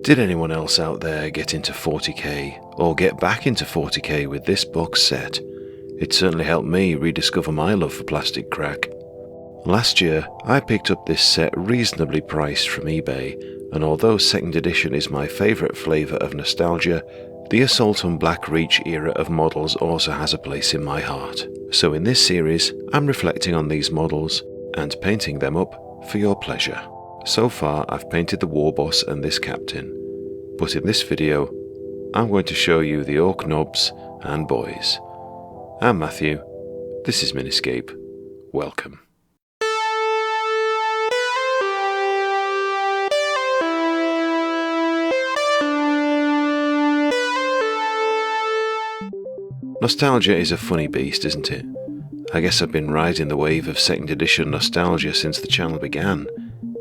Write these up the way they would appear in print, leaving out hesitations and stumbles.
Did anyone else out there get into 40k or get back into 40k with this box set? It certainly helped me rediscover my love for plastic crack. Last year, I picked up this set reasonably priced from eBay, and although 2nd edition is my favourite flavour of nostalgia, the Assault on Black Reach era of models also has a place in my heart. So in this series, I'm reflecting on these models and painting them up for your pleasure. So far, I've painted the War Boss and this Captain, but in this video, I'm going to show you the ORK nobz and boyz. I'm Matthew, this is Miniscape, welcome. Nostalgia is a funny beast, isn't it? I guess I've been riding the wave of 2nd edition nostalgia since the channel began,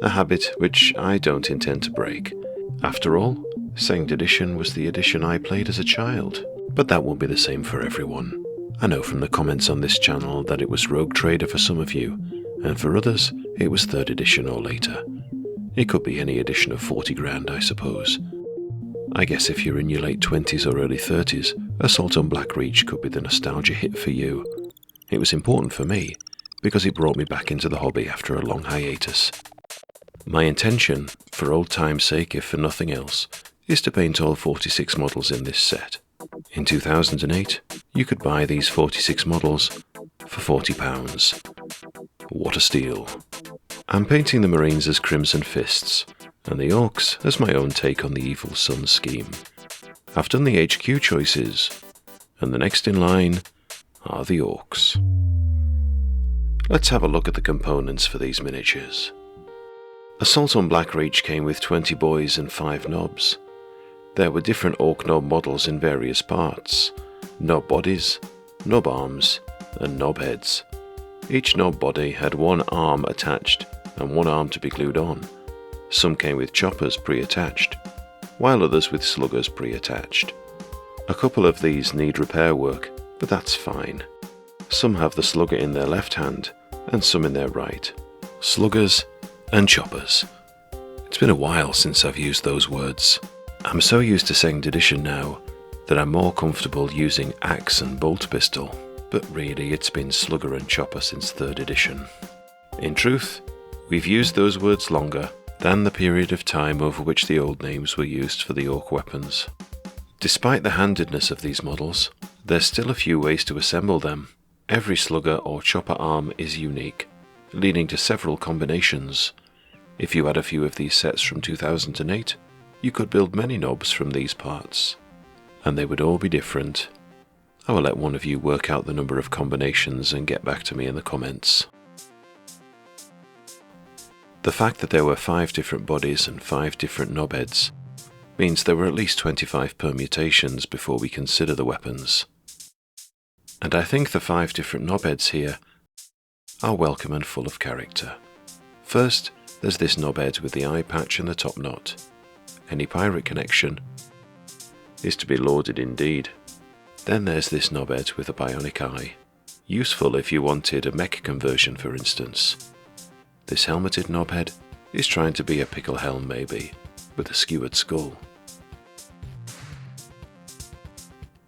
a habit which I don't intend to break. After all, 2nd edition was the edition I played as a child, but that won't be the same for everyone. I know from the comments on this channel that it was Rogue Trader for some of you, and for others it was 3rd edition or later. It could be any edition of 40 grand, I suppose. I guess if you're in your late 20s or early 30s, Assault on Black Reach could be the nostalgia hit for you. It was important for me, because it brought me back into the hobby after a long hiatus. My intention, for old time's sake if for nothing else, is to paint all 46 models in this set. In 2008, you could buy these 46 models for £40. What a steal. I'm painting the Marines as Crimson Fists, and the Orks as my own take on the Evil Sun scheme. I've done the HQ choices, and the next in line are the Orks. Let's have a look at the components for these miniatures. Assault on Black Reach came with 20 boyz and 5 nobz. There were different ORK nob models in various parts: nob bodies, nob arms, and nob heads. Each nob body had one arm attached and one arm to be glued on. Some came with choppers pre-attached, while others with sluggers pre-attached. A couple of these need repair work, but that's fine. Some have the slugger in their left hand, and some in their right. Sluggers and choppers. It's been a while since I've used those words. I'm so used to 2nd edition now that I'm more comfortable using axe and bolt pistol, but really it's been slugger and chopper since 3rd edition. In truth, we've used those words longer than the period of time over which the old names were used for the ORK weapons. Despite the handedness of these models, there's still a few ways to assemble them. Every slugger or chopper arm is unique, leading to several combinations. If you had a few of these sets from 2008, you could build many nobz from these parts, and they would all be different. I will let one of you work out the number of combinations and get back to me in the comments. The fact that there were 5 different bodies and 5 different nob heads means there were at least 25 permutations before we consider the weapons. And I think the 5 different nob heads here are welcome and full of character. First, there's this nob head with the eye patch and the top knot. Any pirate connection is to be lauded indeed. Then there's this nob head with a bionic eye, useful if you wanted a mech conversion for instance. This helmeted knobhead is trying to be a pickle helm maybe, with a skewered skull.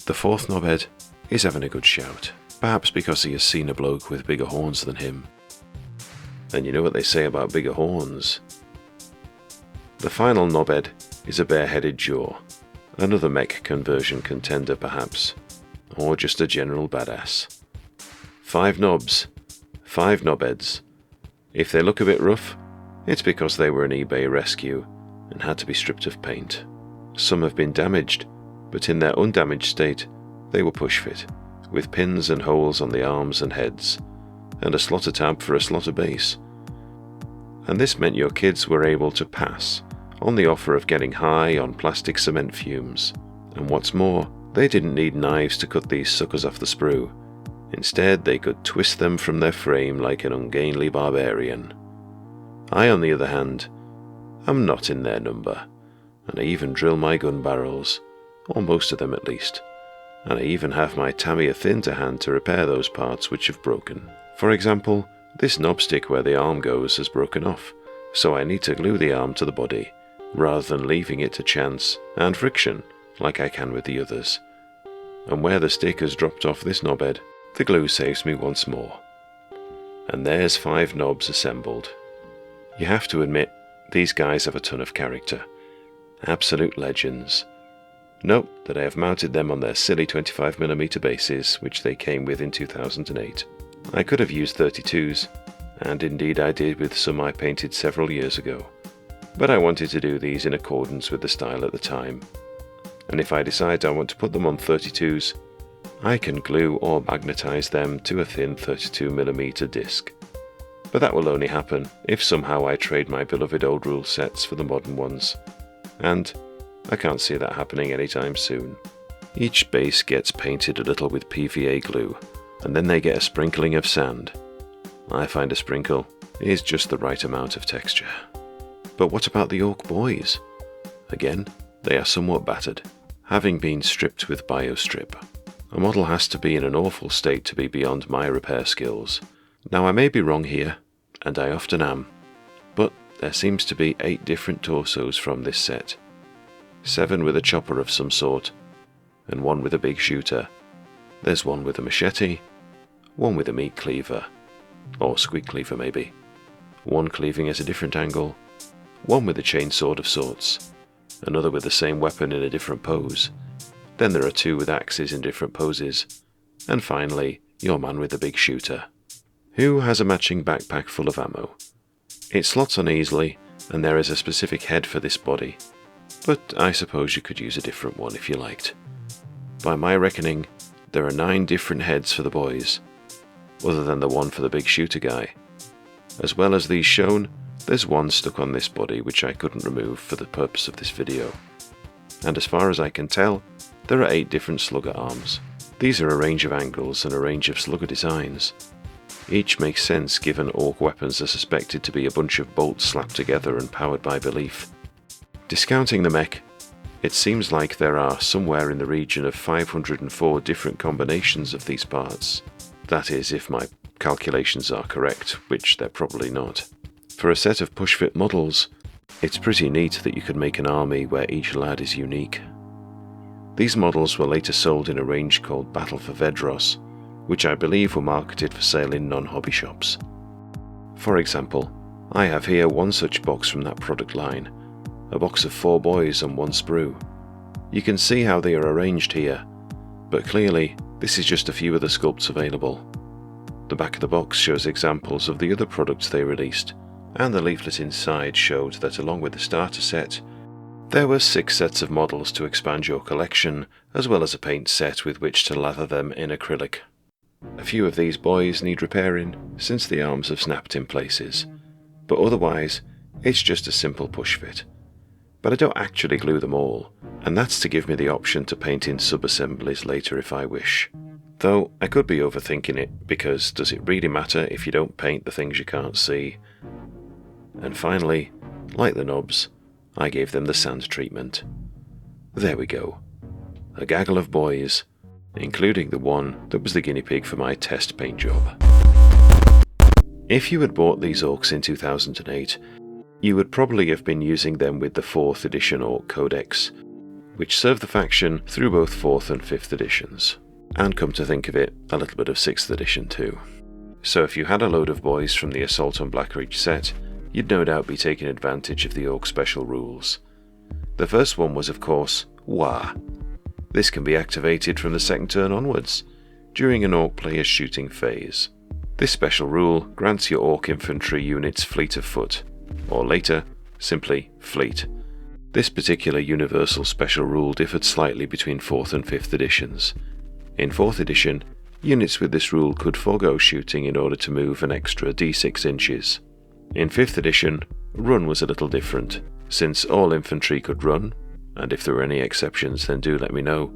The 4th knobhead is having a good shout, perhaps because he has seen a bloke with bigger horns than him. And you know what they say about bigger horns. The final knobhead is a bare-headed jaw, another mech conversion contender perhaps, or just a general badass. 5 nobz, 5 knobheads. If they look a bit rough, it's because they were an eBay rescue and had to be stripped of paint. Some have been damaged, but in their undamaged state, they were push fit, with pins and holes on the arms and heads, and a slotter tab for a slotter base. And this meant your kids were able to pass on the offer of getting high on plastic cement fumes. And what's more, they didn't need knives to cut these suckers off the sprue. Instead, they could twist them from their frame like an ungainly barbarian. I, on the other hand, am not in their number, and I even drill my gun barrels, or most of them at least, and I even have my Tamiya thin to hand to repair those parts which have broken. For example, this knob stick where the arm goes has broken off, so I need to glue the arm to the body, rather than leaving it to chance and friction like I can with the others. And where the stick has dropped off this knobhead, the glue saves me once more. And there's 5 nobz assembled. You have to admit, these guys have a ton of character. Absolute legends. Note that I have mounted them on their silly 25mm bases, which they came with in 2008. I could have used 32s, and indeed I did with some I painted several years ago, but I wanted to do these in accordance with the style at the time. And if I decide I want to put them on 32s, I can glue or magnetize them to a thin 32mm disc. But that will only happen if somehow I trade my beloved old rule sets for the modern ones, and I can't see that happening anytime soon. Each base gets painted a little with PVA glue, and then they get a sprinkling of sand. I find a sprinkle is just the right amount of texture. But what about the ORK boyz? Again, they are somewhat battered, having been stripped with biostrip. A model has to be in an awful state to be beyond my repair skills. Now I may be wrong here, and I often am, but there seems to be 8 different torsos from this set. 7 with a chopper of some sort, and 1 with a big shooter. There's 1 with a machete, 1 with a meat cleaver, or squid cleaver maybe, 1 cleaving at a different angle, 1 with a chainsword of sorts, another with the same weapon in a different pose. Then there are 2 with axes in different poses, and finally your man with the big shooter, who has a matching backpack full of ammo. It slots on easily, and there is a specific head for this body, but I suppose you could use a different one if you liked. By my reckoning, there are 9 different heads for the boys, other than the one for the big shooter guy. As well as these shown, there's 1 stuck on this body which I couldn't remove for the purpose of this video. And as far as I can tell, there are 8 different slugger arms. These are a range of angles and a range of slugger designs. Each makes sense given ORK weapons are suspected to be a bunch of bolts slapped together and powered by belief. Discounting the mech, it seems like there are somewhere in the region of 504 different combinations of these parts. That is, if my calculations are correct, which they're probably not. For a set of push-fit models, it's pretty neat that you can make an army where each lad is unique. These models were later sold in a range called Battle for Vedros, which I believe were marketed for sale in non-hobby shops. For example, I have here 1 such box from that product line, a box of 4 boys and 1 sprue. You can see how they are arranged here, but clearly this is just a few of the sculpts available. The back of the box shows examples of the other products they released, and the leaflet inside showed that along with the starter set, there were 6 sets of models to expand your collection, as well as a paint set with which to lather them in acrylic. A few of these boys need repairing, since the arms have snapped in places, but otherwise it's just a simple push fit. But I don't actually glue them all, and that's to give me the option to paint in sub-assemblies later if I wish. Though I could be overthinking it, because does it really matter if you don't paint the things you can't see? And finally, like the nobz, I gave them the sand treatment. There we go. A gaggle of boys, including the one that was the guinea pig for my test paint job. If you had bought these orks in 2008, you would probably have been using them with the 4th edition ORK Codex, which served the faction through both 4th and 5th editions, and come to think of it, a little bit of 6th edition too. So if you had a load of boys from the Assault on Blackreach set, you'd no doubt be taking advantage of the ORK special rules. The first one was of course, Wah. This can be activated from the 2nd turn onwards, during an ORK player's shooting phase. This special rule grants your ORK infantry units fleet of foot, or later, simply fleet. This particular universal special rule differed slightly between 4th and 5th editions. In 4th edition, units with this rule could forego shooting in order to move an extra d6 inches. In 5th edition, run was a little different, since all infantry could run, and if there were any exceptions then do let me know.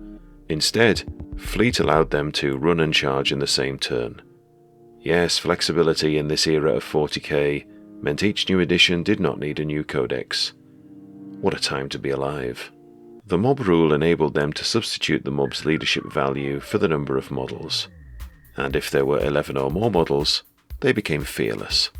Instead, fleet allowed them to run and charge in the same turn. Yes, flexibility in this era of 40k meant each new edition did not need a new codex. What a time to be alive. The mob rule enabled them to substitute the mob's leadership value for the number of models, and if there were 11 or more models, they became fearless.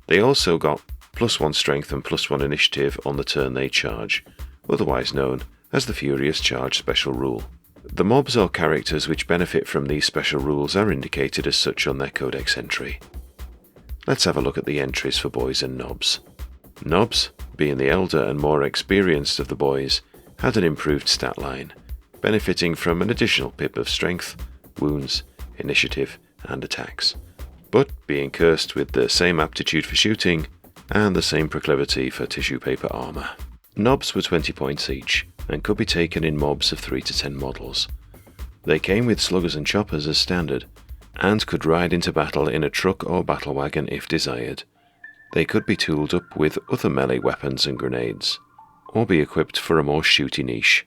They also got +1 strength and +1 initiative on the turn they charge, otherwise known as the Furious Charge special rule. The mobs or characters which benefit from these special rules are indicated as such on their codex entry. Let's have a look at the entries for boys and nobz. Nobz, being the elder and more experienced of the boys, had an improved stat line, benefiting from an additional pip of strength, wounds, initiative and attacks, but being cursed with the same aptitude for shooting and the same proclivity for tissue paper armour. Nobz were 20 points each and could be taken in mobs of 3 to 10 models. They came with sluggers and choppers as standard, and could ride into battle in a truck or battle wagon if desired. They could be tooled up with other melee weapons and grenades, or be equipped for a more shooty niche.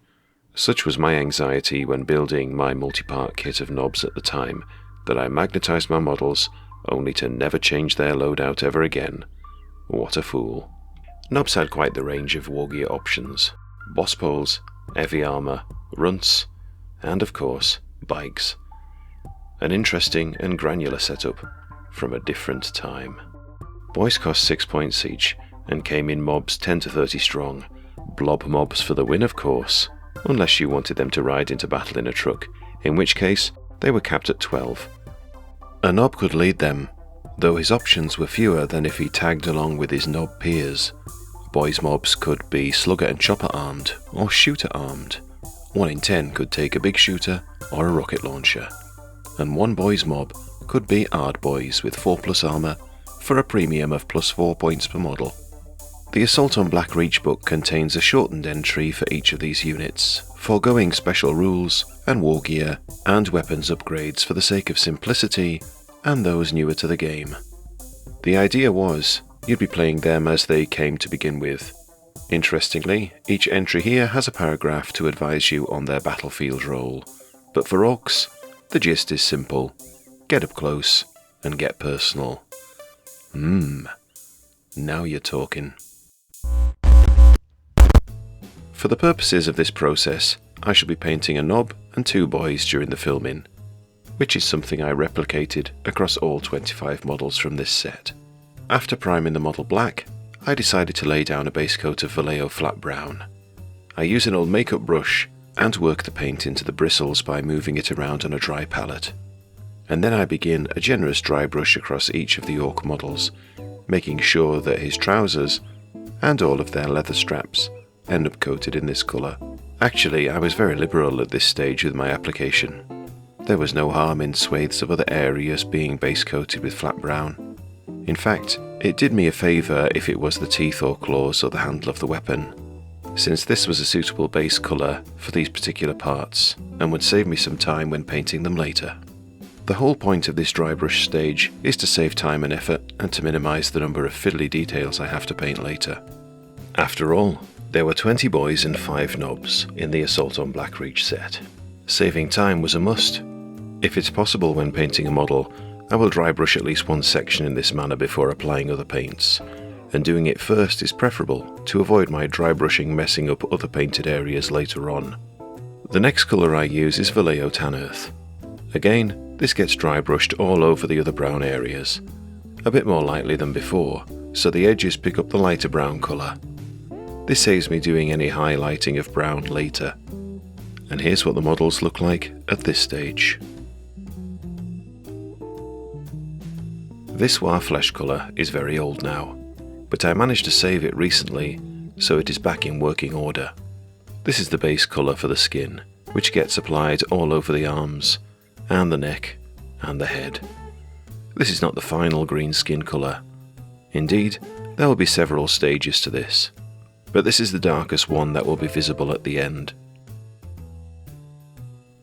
Such was my anxiety when building my multi-part kit of nobz at the time, that I magnetised my models only to never change their loadout ever again. What a fool. Nobz had quite the range of wargear options: boss poles, heavy armour, runts, and of course, bikes. An interesting and granular setup from a different time. Boys cost 6 points each and came in mobs 10 to 30 strong. Blob mobs for the win, of course, unless you wanted them to ride into battle in a truck, in which case they were capped at 12. A nob could lead them, though his options were fewer than if he tagged along with his nob peers. Boys mobs could be slugger and chopper armed, or shooter armed. 1 in 10 could take a big shooter or a rocket launcher. And one boys mob could be Ard boys with 4+ armour for a premium of +4 points per model. The Assault on Black Reach book contains a shortened entry for each of these units, foregoing special rules and wargear and weapons upgrades for the sake of simplicity and those newer to the game. The idea was you'd be playing them as they came to begin with. Interestingly, each entry here has a paragraph to advise you on their battlefield role, but for orcs, the gist is simple: get up close and get personal. Now you're talking. For the purposes of this process, I shall be painting a nob and 2 boys during the filming, which is something I replicated across all 25 models from this set. After priming the model black, I decided to lay down a base coat of Vallejo flat brown. I use an old makeup brush and work the paint into the bristles by moving it around on a dry palette. And then I begin a generous dry brush across each of the orc models, making sure that his trousers and all of their leather straps end up coated in this colour. Actually, I was very liberal at this stage with my application. There was no harm in swathes of other areas being base coated with flat brown. In fact, it did me a favour if it was the teeth or claws or the handle of the weapon, since this was a suitable base colour for these particular parts and would save me some time when painting them later. The whole point of this dry brush stage is to save time and effort and to minimise the number of fiddly details I have to paint later. After all, there were 20 boys and 5 nobz in the Assault on Black Reach set. Saving time was a must. If it's possible when painting a model, I will dry brush at least one section in this manner before applying other paints, and doing it first is preferable to avoid my dry brushing messing up other painted areas later on. The next colour I use is Vallejo Tan Earth. Again, this gets dry brushed all over the other brown areas, a bit more lightly than before, so the edges pick up the lighter brown colour. This saves me doing any highlighting of brown later. And here's what the models look like at this stage. This War Flesh colour is very old now, but I managed to save it recently, so it is back in working order. This is the base colour for the skin, which gets applied all over the arms, and the neck, and the head. This is not the final green skin colour. Indeed, there will be several stages to this, but this is the darkest one that will be visible at the end.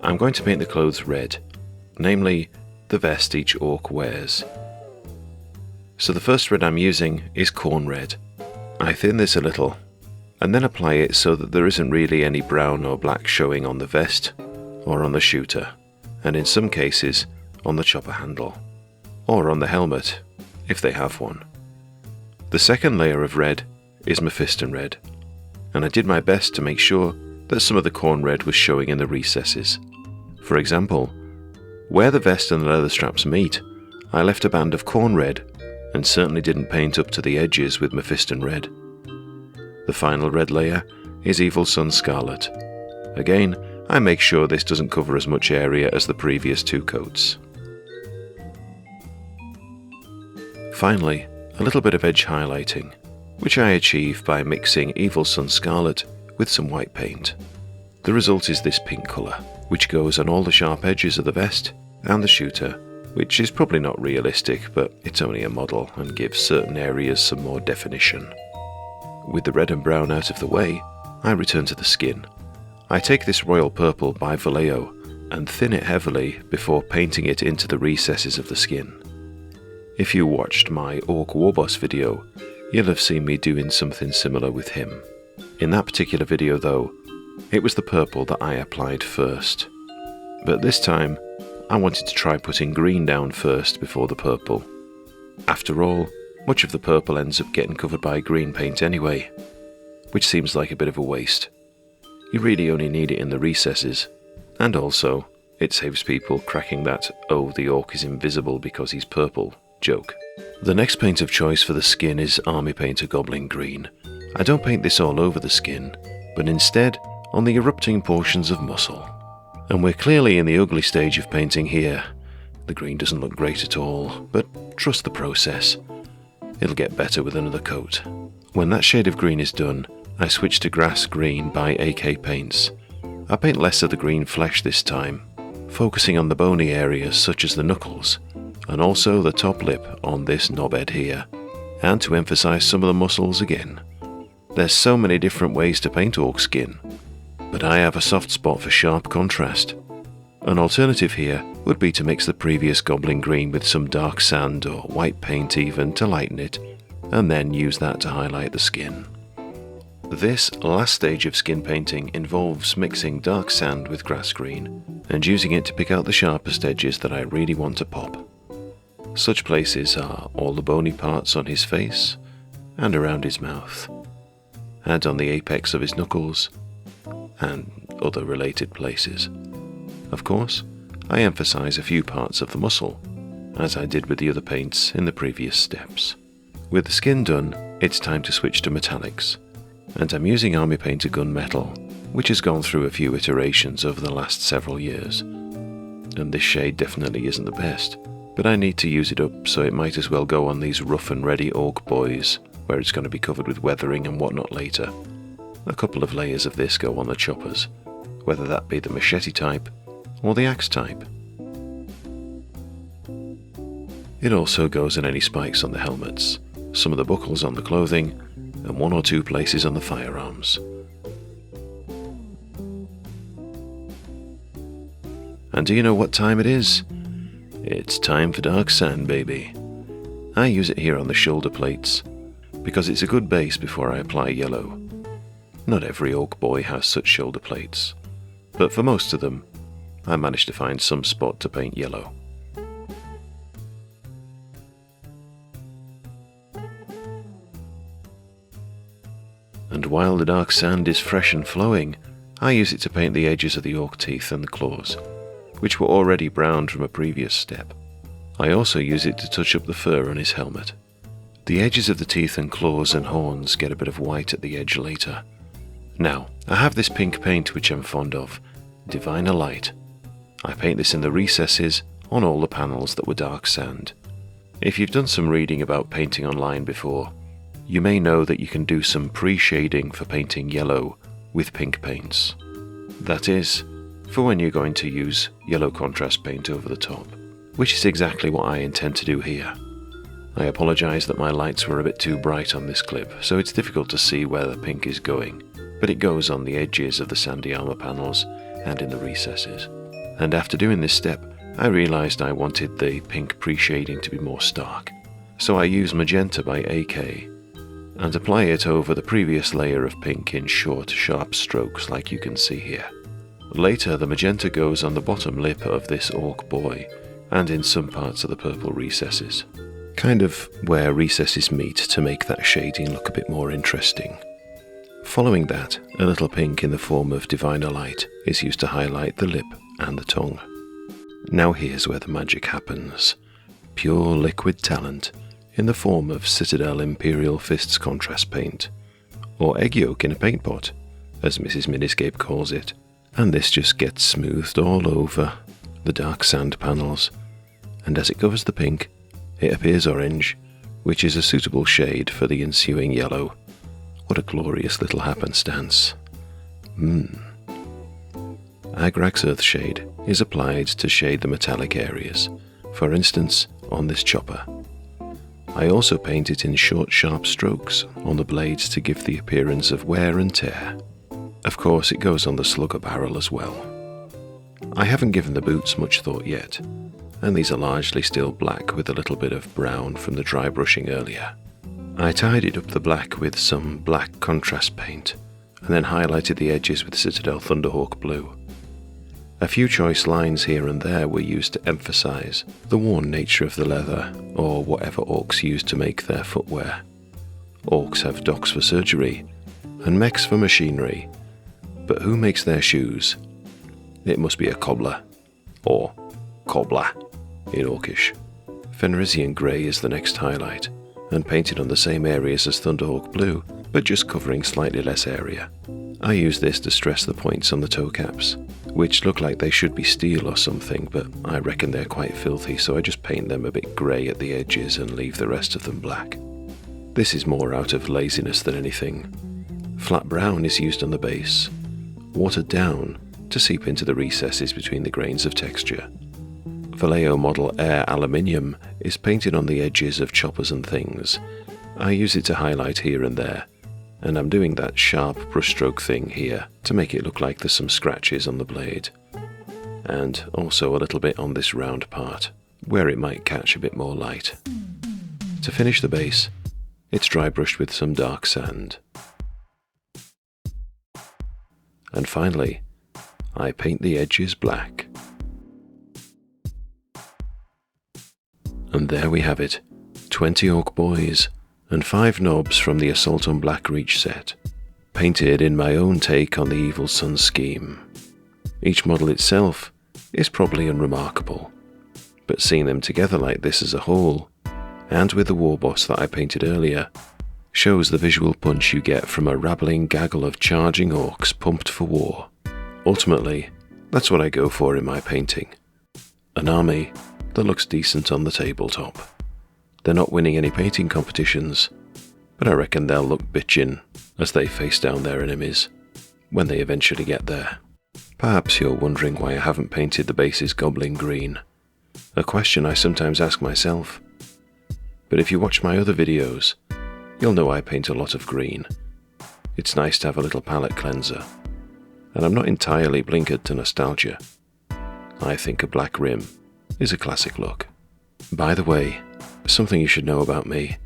I'm going to paint the clothes red, namely the vest each orc wears. So the first red I'm using is corn red. I thin this a little, and then apply it so that there isn't really any brown or black showing on the vest, or on the shooter, and in some cases on the chopper handle, or on the helmet, if they have one. The second layer of red is Mephiston red, and I did my best to make sure that some of the corn red was showing in the recesses. For example, where the vest and the leather straps meet, I left a band of corn red and certainly didn't paint up to the edges with Mephiston Red. The final red layer is Evil Sunz Scarlet. Again, I make sure this doesn't cover as much area as the previous 2 coats. Finally, a little bit of edge highlighting, which I achieve by mixing Evil Sunz Scarlet with some white paint. The result is this pink colour, which goes on all the sharp edges of the vest and the shooter, which is probably not realistic, but it's only a model and gives certain areas some more definition. With the red and brown out of the way, I return to the skin. I take this royal purple by Vallejo and thin it heavily before painting it into the recesses of the skin. If you watched my ORK Warboss video, you'll have seen me doing something similar with him. In that particular video though, it was the purple that I applied first. But this time, I wanted to try putting green down first before the purple. After all, much of the purple ends up getting covered by green paint anyway, which seems like a bit of a waste. You really only need it in the recesses, and also, it saves people cracking that "oh, the orc is invisible because he's purple" joke. The next paint of choice for the skin is Army Painter Goblin Green. I don't paint this all over the skin, but instead on the erupting portions of muscle. And we're clearly in the ugly stage of painting here. The green doesn't look great at all, but trust the process. It'll get better with another coat. When that shade of green is done, I switch to Grass Green by AK Paints. I paint less of the green flesh this time, focusing on the bony areas such as the knuckles, and also the top lip on this knobhead here, and to emphasize some of the muscles again. There's so many different ways to paint orc skin, but I have a soft spot for sharp contrast. An alternative here would be to mix the previous Goblin Green with some dark sand or white paint even to lighten it, and then use that to highlight the skin. This last stage of skin painting involves mixing dark sand with grass green and using it to pick out the sharpest edges that I really want to pop. Such places are all the bony parts on his face and around his mouth, and on the apex of his knuckles, and other related places. Of course, I emphasize a few parts of the muscle, as I did with the other paints in the previous steps. With the skin done, it's time to switch to metallics, and I'm using Army Painter Gunmetal, which has gone through a few iterations over the last several years. And this shade definitely isn't the best, but I need to use it up, so it might as well go on these rough and ready orc boys, where it's going to be covered with weathering and whatnot later. A couple of layers of this go on the choppers, whether that be the machete type or the axe type. It also goes on any spikes on the helmets, some of the buckles on the clothing, and 1 or 2 places on the firearms. And do you know what time it is? It's time for dark sand, baby. I use it here on the shoulder plates, because it's a good base before I apply yellow. Not every orc boy has such shoulder plates, but for most of them, I managed to find some spot to paint yellow. And while the dark sand is fresh and flowing, I use it to paint the edges of the orc teeth and the claws, which were already browned from a previous step. I also use it to touch up the fur on his helmet. The edges of the teeth and claws and horns get a bit of white at the edge later. Now, I have this pink paint which I'm fond of, Diviner Light. I paint this in the recesses on all the panels that were dark sand. If you've done some reading about painting online before, you may know that you can do some pre-shading for painting yellow with pink paints. That is, for when you're going to use yellow contrast paint over the top, which is exactly what I intend to do here. I apologise that my lights were a bit too bright on this clip, so it's difficult to see where the pink is going, but it goes on the edges of the sandy armour panels and in the recesses. And after doing this step, I realised I wanted the pink pre-shading to be more stark, so I use Magenta by AK, and apply it over the previous layer of pink in short, sharp strokes like you can see here. Later, the magenta goes on the bottom lip of this orc boy, and in some parts of the purple recesses. Kind of where recesses meet to make that shading look a bit more interesting. Following that, a little pink in the form of Diviner Light is used to highlight the lip and the tongue. Now here's where the magic happens. Pure liquid talent in the form of Citadel Imperial Fists contrast paint, or egg yolk in a paint pot, as Mrs. Miniscape calls it, and this just gets smoothed all over the dark sand panels, and as it covers the pink, it appears orange, which is a suitable shade for the ensuing yellow. What a glorious little happenstance. Agrax Earthshade is applied to shade the metallic areas, for instance on this chopper. I also paint it in short sharp strokes on the blades to give the appearance of wear and tear. Of course it goes on the slugger barrel as well. I haven't given the boots much thought yet, and these are largely still black with a little bit of brown from the dry brushing earlier. I tidied up the black with some black contrast paint, and then highlighted the edges with Citadel Thunderhawk blue. A few choice lines here and there were used to emphasize the worn nature of the leather, or whatever orcs use to make their footwear. Orcs have docks for surgery, and mechs for machinery, but who makes their shoes? It must be a cobbler, or cobbler in Orcish. Fenrisian Grey is the next highlight, and painted on the same areas as Thunderhawk Blue, but just covering slightly less area. I use this to stress the points on the toe caps, which look like they should be steel or something, but I reckon they're quite filthy, so I just paint them a bit grey at the edges and leave the rest of them black. This is more out of laziness than anything. Flat brown is used on the base, watered down to seep into the recesses between the grains of texture. Vallejo Model Air Aluminium is painted on the edges of choppers and things. I use it to highlight here and there, and I'm doing that sharp brushstroke thing here to make it look like there's some scratches on the blade. And also a little bit on this round part, where it might catch a bit more light. To finish the base, it's dry brushed with some dark sand. And finally, I paint the edges black. And there we have it, 20 orc boys and 5 nobz from the Assault on Blackreach set, painted in my own take on the Evil Sun scheme. Each model itself is probably unremarkable, but seeing them together like this as a whole, and with the war boss that I painted earlier, shows the visual punch you get from a rabbling gaggle of charging orcs pumped for war. Ultimately, that's what I go for in my painting. An army that looks decent on the tabletop. They're not winning any painting competitions, but I reckon they'll look bitchin' as they face down their enemies when they eventually get there. Perhaps you're wondering why I haven't painted the bases goblin green, a question I sometimes ask myself. But if you watch my other videos, you'll know I paint a lot of green. It's nice to have a little palette cleanser, and I'm not entirely blinkered to nostalgia. I think a black rim is a classic look. By the way, something you should know about me.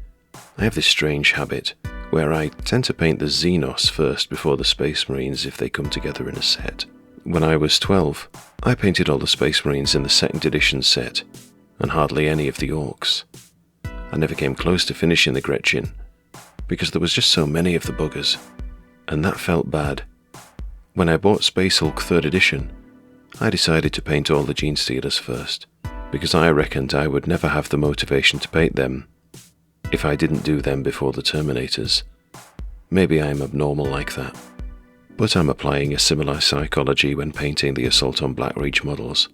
I have this strange habit where I tend to paint the Xenos first before the Space Marines if they come together in a set. When I was 12, I painted all the Space Marines in the 2nd edition set, and hardly any of the orcs. I never came close to finishing the Gretchen, because there was just so many of the buggers, and that felt bad. When I bought Space Hulk 3rd edition, I decided to paint all the Genestealers first, because I reckoned I would never have the motivation to paint them if I didn't do them before the Terminators. Maybe I'm abnormal like that, but I'm applying a similar psychology when painting the Assault on Blackreach models.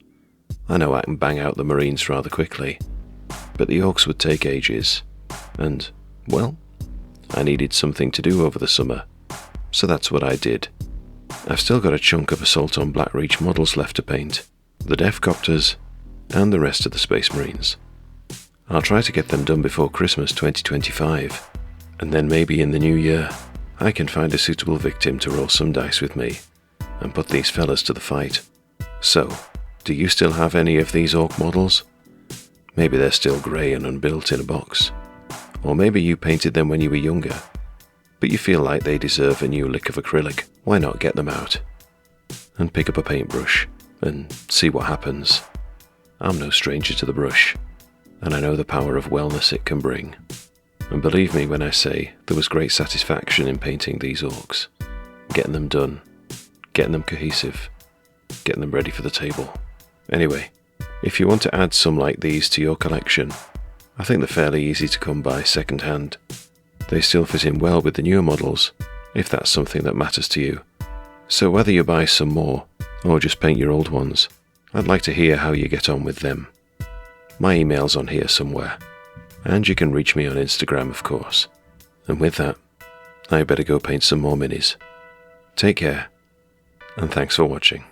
I know I can bang out the Marines rather quickly, but the Orcs would take ages, and, well, I needed something to do over the summer, so that's what I did. I've still got a chunk of Assault on Blackreach models left to paint, the Deathcopters, and the rest of the Space Marines. I'll try to get them done before Christmas 2025, and then maybe in the new year, I can find a suitable victim to roll some dice with me, and put these fellas to the fight. So, do you still have any of these orc models? Maybe they're still grey and unbuilt in a box. Or maybe you painted them when you were younger, but you feel like they deserve a new lick of acrylic. Why not get them out and pick up a paintbrush and see what happens? I'm no stranger to the brush, and I know the power of wellness it can bring. And believe me when I say there was great satisfaction in painting these orcs, getting them done, getting them cohesive, getting them ready for the table. Anyway, if you want to add some like these to your collection, I think they're fairly easy to come by second hand. They still fit in well with the newer models, if that's something that matters to you. So whether you buy some more, or just paint your old ones, I'd like to hear how you get on with them. My email's on here somewhere, and you can reach me on Instagram, of course. And with that, I better go paint some more minis. Take care, and thanks for watching.